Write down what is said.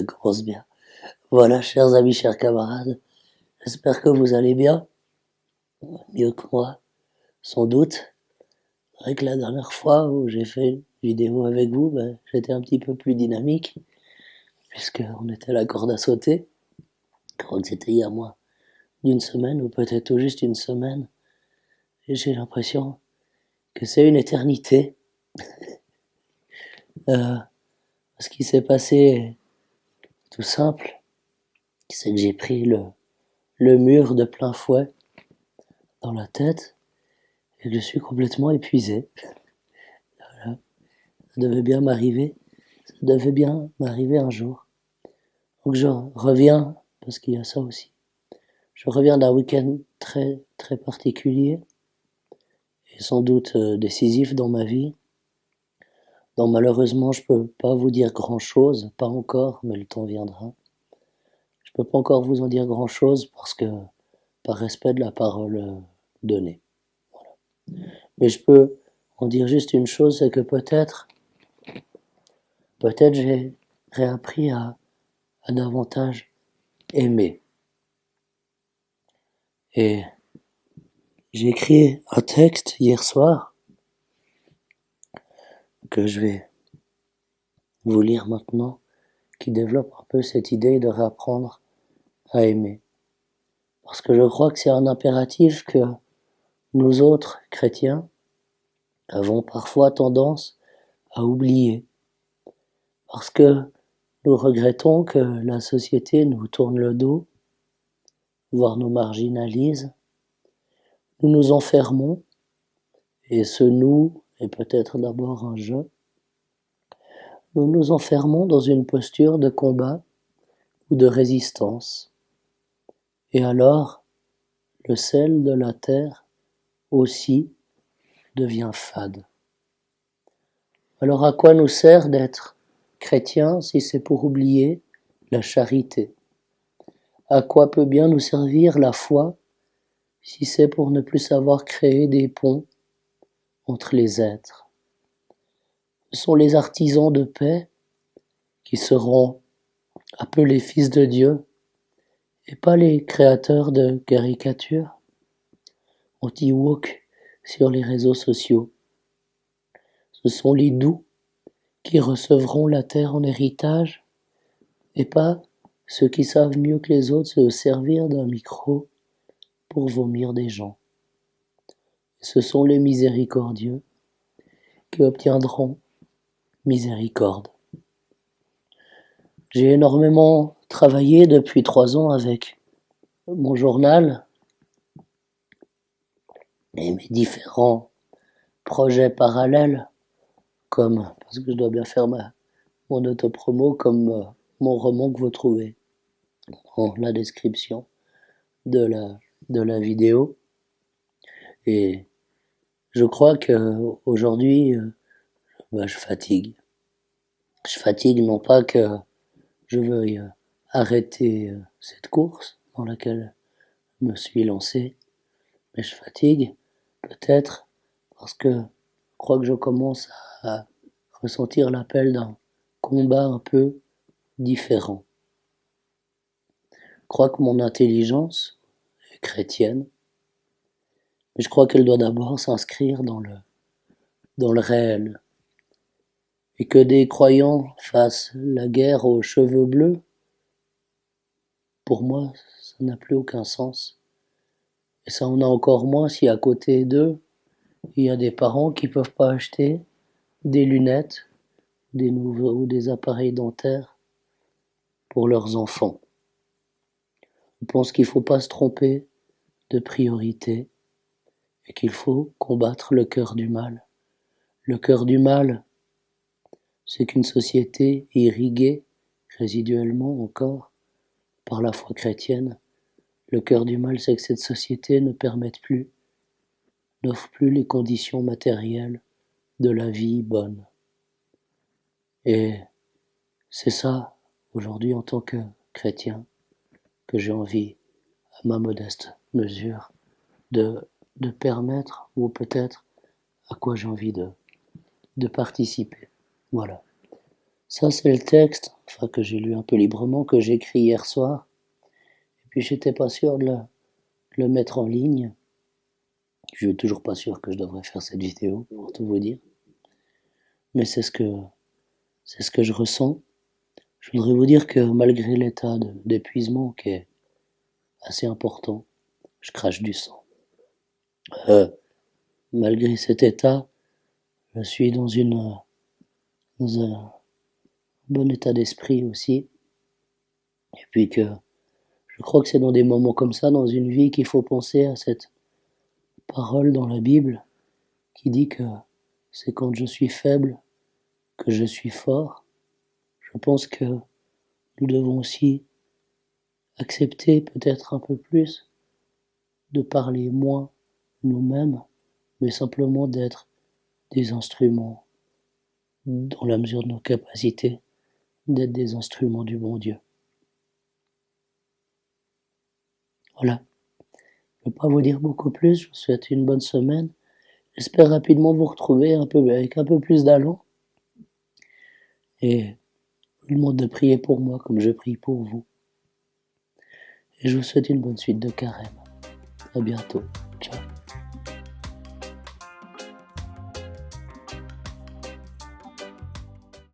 Ça commence bien. Voilà, chers amis, chers camarades, j'espère que vous allez bien, mieux que moi, sans doute. C'est vrai que la dernière fois où j'ai fait une vidéo avec vous, j'étais un petit peu plus dynamique, puisqu'on était à la corde à sauter. Je crois que c'était il y a moins d'une semaine, ou peut-être tout juste une semaine, et j'ai l'impression que c'est une éternité. Ce qui s'est passé est tout simple, c'est que j'ai pris le mur de plein fouet dans la tête, et que je suis complètement épuisé. Voilà. Ça devait bien m'arriver. Ça devait bien m'arriver un jour. Donc je reviens, parce qu'il y a ça aussi. Je reviens d'un week-end très, très particulier, et sans doute décisif dans ma vie. Donc malheureusement, je peux pas vous dire grand-chose, pas encore, mais le temps viendra. Je peux pas encore vous en dire grand-chose parce que, par respect de la parole donnée. Voilà. Mais je peux en dire juste une chose, c'est que peut-être j'ai réappris à davantage aimer. Et j'ai écrit un texte hier soir que je vais vous lire maintenant, qui développe un peu cette idée de réapprendre à aimer. Parce que je crois que c'est un impératif que nous autres chrétiens avons parfois tendance à oublier. Parce que nous regrettons que la société nous tourne le dos, voire nous marginalise. Nous nous enfermons, et ce nous est peut-être d'abord un je. Nous nous enfermons dans une posture de combat ou de résistance. Et alors, le sel de la terre aussi devient fade. Alors à quoi nous sert d'être chrétien si c'est pour oublier la charité? À quoi peut bien nous servir la foi si c'est pour ne plus savoir créer des ponts entre les êtres? Ce sont les artisans de paix qui seront appelés fils de Dieu et pas les créateurs de caricatures anti-woke sur les réseaux sociaux. Ce sont les doux qui recevront la terre en héritage et pas ceux qui savent mieux que les autres se servir d'un micro pour vomir des gens. Ce sont les miséricordieux qui obtiendront miséricorde. J'ai énormément travaillé depuis 3 ans avec mon journal et mes différents projets parallèles, comme, parce que je dois bien faire mon autopromo, comme mon roman que vous trouvez dans la description de la vidéo. Et je crois que aujourd'hui, je fatigue. Je fatigue non pas que je veuille arrêter cette course dans laquelle je me suis lancé, mais je fatigue peut-être parce que je crois que je commence à ressentir l'appel d'un combat un peu différent. Je crois que mon intelligence est chrétienne, mais je crois qu'elle doit d'abord s'inscrire dans le réel. Et que des croyants fassent la guerre aux cheveux bleus, pour moi, ça n'a plus aucun sens. Et ça en a encore moins si à côté d'eux, il y a des parents qui peuvent pas acheter des lunettes, des nouveaux ou des appareils dentaires pour leurs enfants. Je pense qu'il faut pas se tromper de priorité et qu'il faut combattre le cœur du mal. Le cœur du mal, c'est qu'une société irriguée, résiduellement encore, par la foi chrétienne, le cœur du mal, c'est que cette société n'offre plus les conditions matérielles de la vie bonne. Et c'est ça, aujourd'hui, en tant que chrétien, que j'ai envie, à ma modeste mesure, de permettre, ou peut-être à quoi j'ai envie de participer. Voilà. Ça, c'est le texte, enfin que j'ai lu un peu librement, que j'ai écrit hier soir. Et puis j'étais pas sûr de le mettre en ligne. Je suis toujours pas sûr que je devrais faire cette vidéo, pour tout vous dire. Mais c'est ce que je ressens. Je voudrais vous dire que malgré l'état d'épuisement qui est assez important, je crache du sang. Malgré cet état, je suis dans un bon état d'esprit aussi. Et puis que je crois que c'est dans des moments comme ça, dans une vie, qu'il faut penser à cette parole dans la Bible qui dit que c'est quand je suis faible que je suis fort. Je pense que nous devons aussi accepter peut-être un peu plus de parler moins nous-mêmes, mais simplement d'être des instruments, dans la mesure de nos capacités, d'être des instruments du bon Dieu. Voilà. Je ne peux pas vous dire beaucoup plus, je vous souhaite une bonne semaine. J'espère rapidement vous retrouver avec un peu plus d'allant. Et je vous demande de prier pour moi comme je prie pour vous. Et je vous souhaite une bonne suite de carême. À bientôt. Ciao.